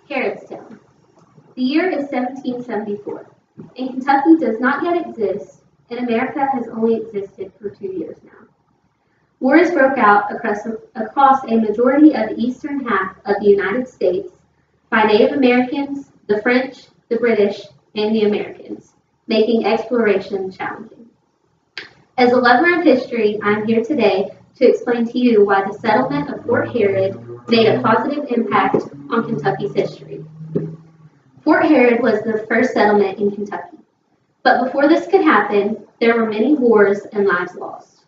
Harrodstown. The year is 1774, and Kentucky does not yet exist, and America has only existed for 2 years now. Wars broke out across a majority of the eastern half of the United States by Native Americans, the French, the British, and the Americans, making exploration challenging. As a lover of history, I am here today to explain to you why the settlement of Fort Harrod made a positive impact on Kentucky's history. Fort Harrod was the first settlement in Kentucky, but before this could happen, there were many wars and lives lost.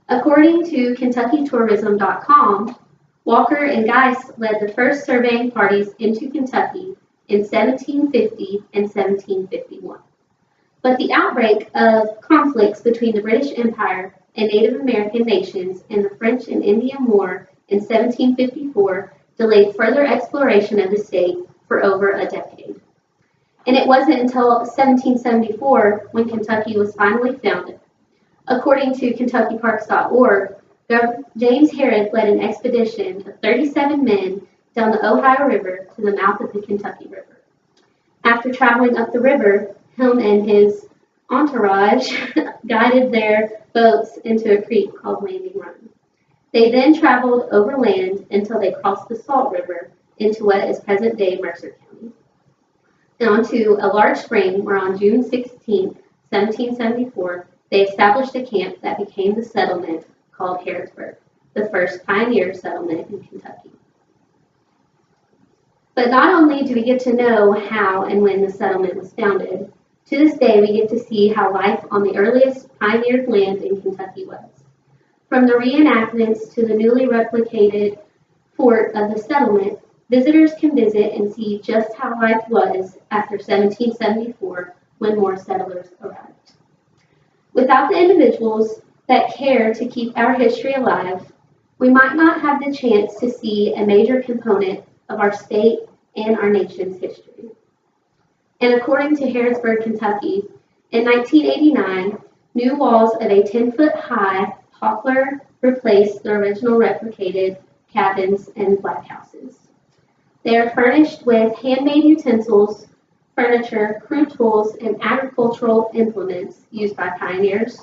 According to KentuckyTourism.com, Walker and Geist led the first surveying parties into Kentucky in 1750 and 1751. But the outbreak of conflicts between the British Empire and Native American nations and the French and Indian War in 1754 delayed further exploration of the state for over a decade. And it wasn't until 1774 when Kentucky was finally founded. According to KentuckyParks.org, James Harrod led an expedition of 37 men down the Ohio River to the mouth of the Kentucky River. After traveling up the river, him and his entourage guided their boats into a creek called Landing Run. They then traveled overland until they crossed the Salt River into what is present-day Mercer County, and onto a large spring where on June 16, 1774, they established a camp that became the settlement called Harrodsburg, the first pioneer settlement in Kentucky. But not only do we get to know how and when the settlement was founded, to this day we get to see how life on the earliest pioneered land in Kentucky was. From the reenactments to the newly replicated fort of the settlement, visitors can visit and see just how life was after 1774 when more settlers arrived. Without the individuals that care to keep our history alive, we might not have the chance to see a major component of our state and our nation's history. And according to Harrodsburg, Kentucky, in 1989, new walls of a 10-foot high poplar replaced the original replicated cabins and black houses. They are furnished with handmade utensils, furniture, crude tools, and agricultural implements used by pioneers.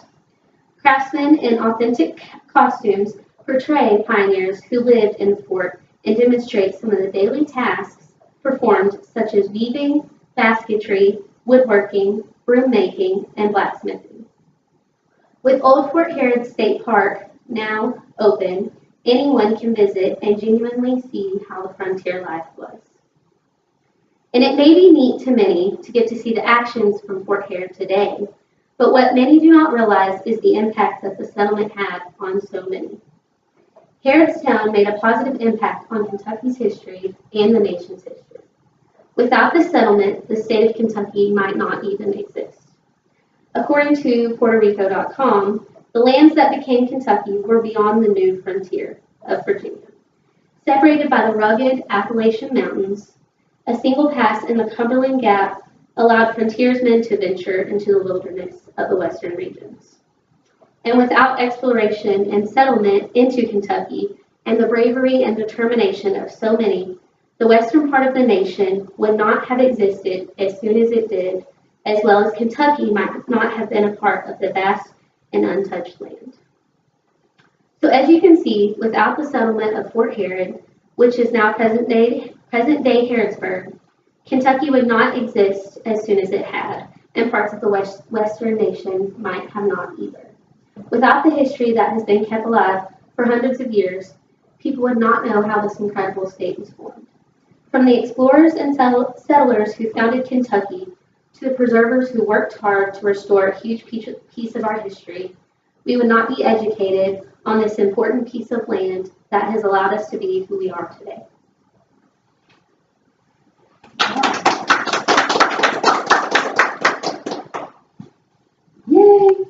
Craftsmen in authentic costumes portray pioneers who lived in the fort and demonstrate some of the daily tasks performed, such as weaving, basketry, woodworking, broom making, and blacksmithing. With Old Fort Harrod State Park now open, anyone can visit and genuinely see how the frontier life was. And it may be neat to many to get to see the actions from Fort Harrod today, but what many do not realize is the impact that the settlement had on so many. Harrodstown made a positive impact on Kentucky's history and the nation's history. Without this settlement, the state of Kentucky might not even exist. According to PuertoRico.com, the lands that became Kentucky were beyond the new frontier of Virginia. Separated by the rugged Appalachian Mountains, a single pass in the Cumberland Gap allowed frontiersmen to venture into the wilderness of the western regions. And without exploration and settlement into Kentucky and the bravery and determination of so many, the western part of the nation would not have existed as soon as it did, as well as Kentucky might not have been a part of the vast and untouched land. So as you can see, without the settlement of Fort Harrod, which is now present-day Harrodsburg, Kentucky would not exist as soon as it had, and parts of the western nation might have not either. Without the history that has been kept alive for hundreds of years, people would not know how this incredible state was formed. From the explorers and settlers who founded Kentucky to the preservers who worked hard to restore a huge piece of our history, we would not be educated on this important piece of land that has allowed us to be who we are today. Yay!